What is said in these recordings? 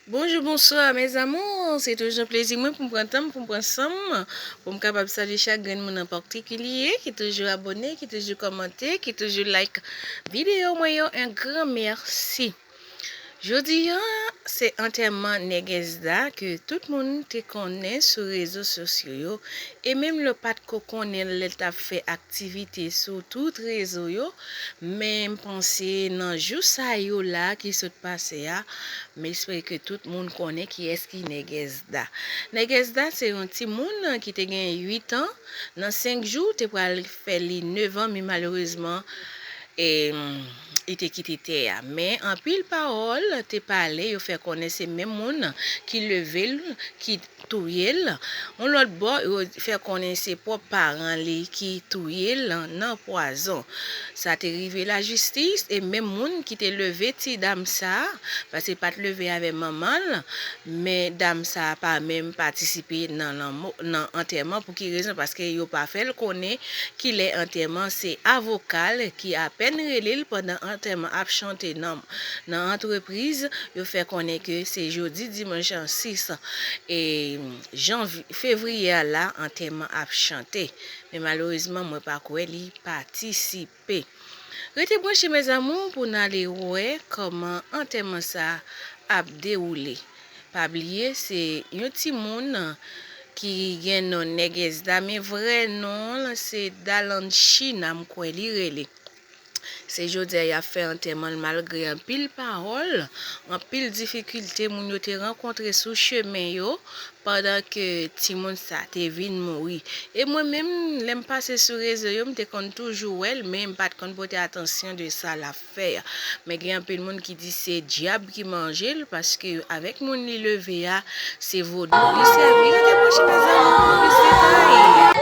Bonjour, bonsoir mes amours, c'est toujours un plaisir moi pour me prendre temps, pour me prendre ensemble, pour me capable de saluer chaque monde en particulier, qui est toujours abonné, qui est toujours commenté, qui est toujours like vidéo, moi un grand merci. Jodi c'est enterrement Negezda que tout le monde te connaît sur les réseaux sociaux et même le pas de connaît l'état fait activité sur tout réseau yo même penser dans jour ça yo là qui se passe ya mais j'espère que tout le monde connaît qui est qui Negezda. Negezda c'est un petit monde qui te gagne 8 ans dans 5 jours te pour faire les 9 ans mais malheureusement et il te quitté terre mais en pile parole te parlé yo fait connaître ces même monde qui levé qui touyer on l'autre bord fait connaître ses propres parents li qui touyer dans poison ça t'est arrivé la justice et même monde qui t'est levé ti dame ça parce que pas te levé avec maman mais dame ça pas même participé dans enterrement pour qui raison parce que yo pas fait le connaît qu'il est enterrement c'est avocat qui a peine relève pendant enterrement a chanté dans entreprise yo fait connaître que c'est jeudi dimanche 6 et janvier février là enterrement a chanté mais malheureusement moi pas quoi li participer. Restez branchés mes amours pour aller voir comment enterrement ça a déroulé. Pas oublier c'est un petit monde qui gen non Negezda mais vrai nom c'est Dalan China m'kwe li rele. C'est jodi a fait enterrement malgré un pile parole, un pile difficulté moun yo te rencontré sous chemin yo pendant que Timon sa te vin mourir. Et moi même l'aime passer sur réseau yo m'te kon toujours elle même pas kon porter attention de ça l'affaire. Mais il y a un peu de monde qui dit c'est diable qui mange parce que avec mon li levé a c'est vaudou li servi. Regardez moi chez mes amis pour plus détails.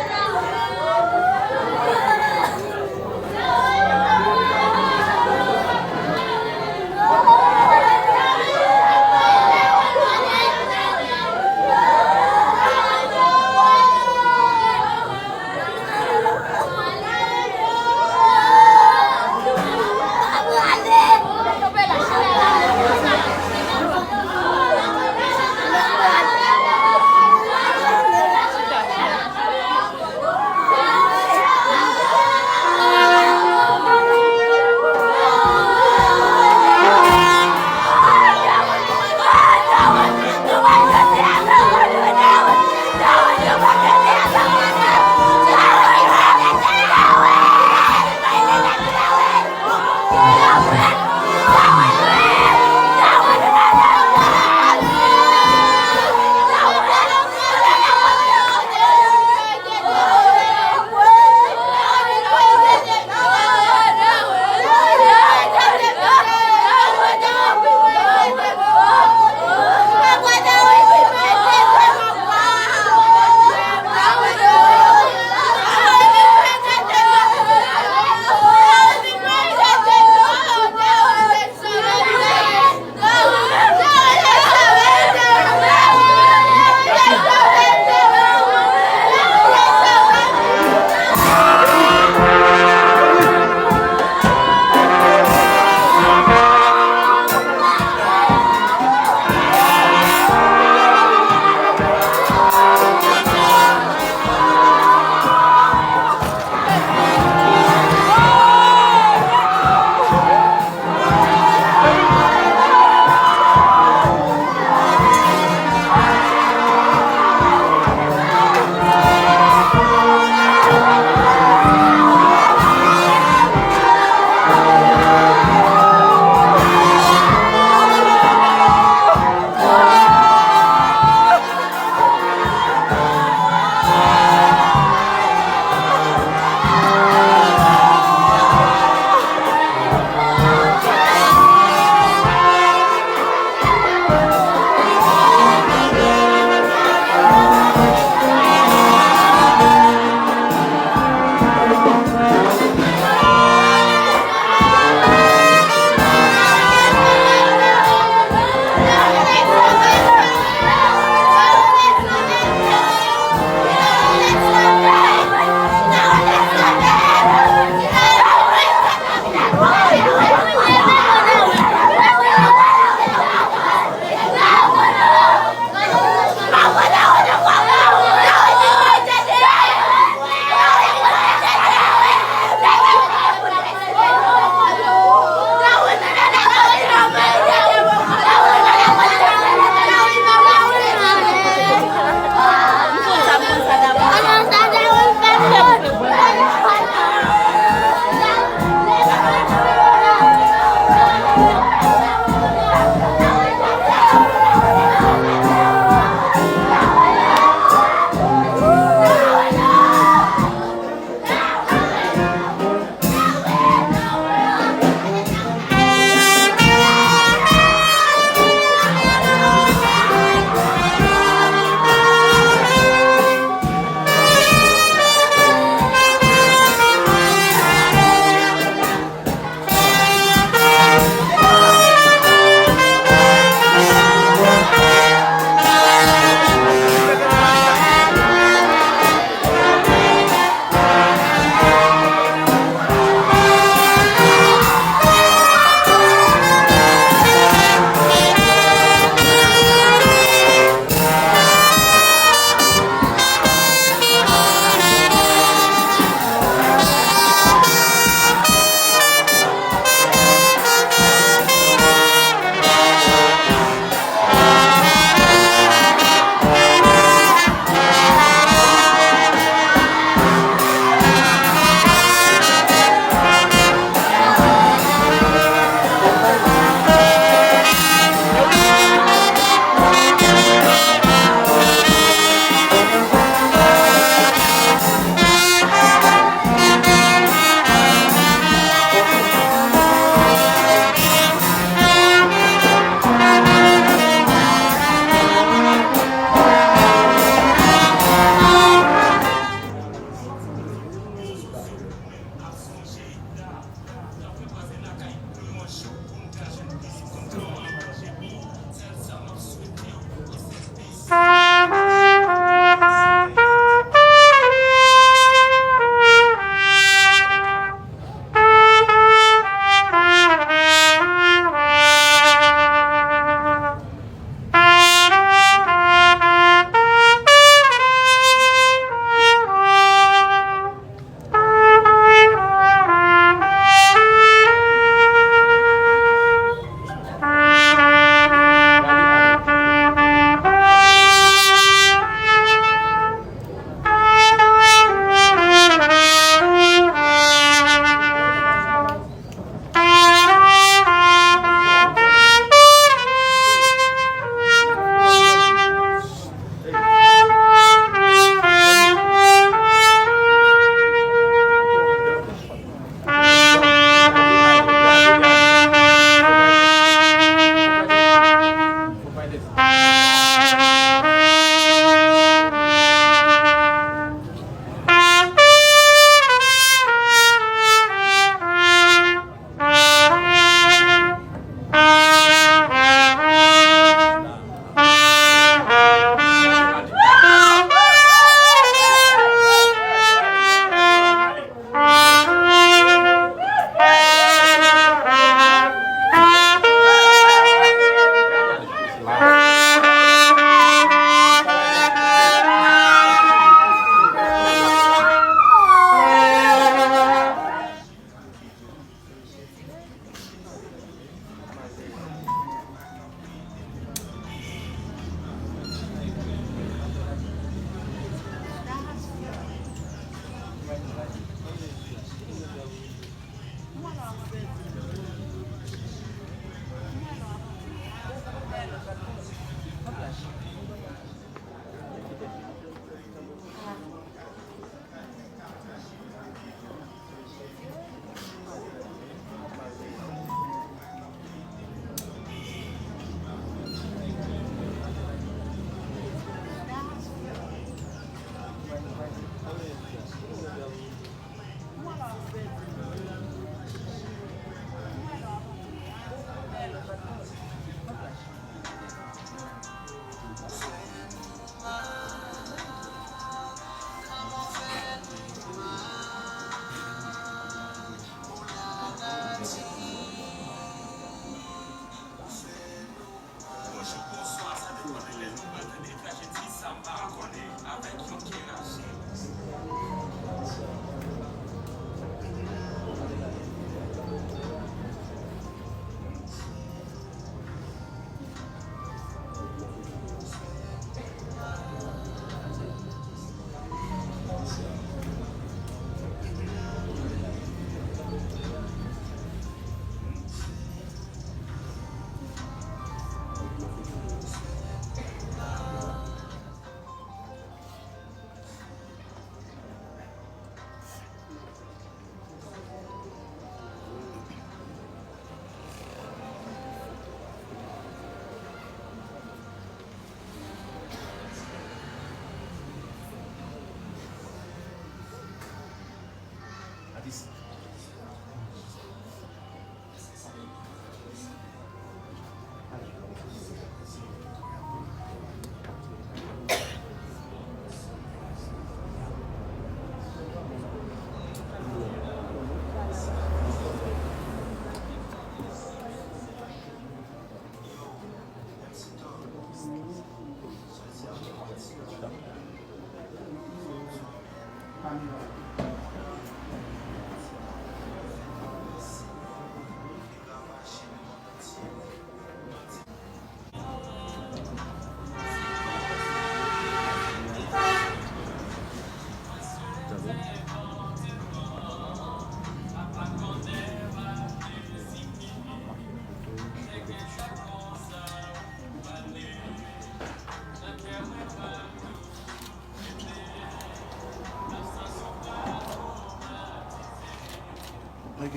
Ok.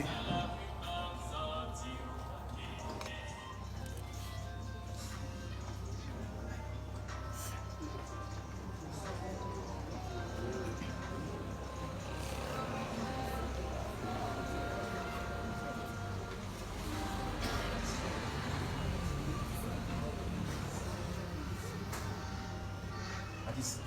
Atis.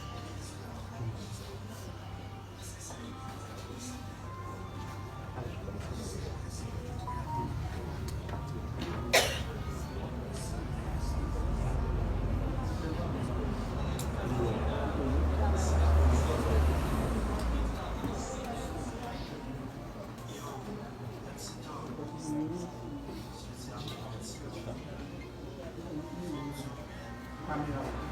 Kamera.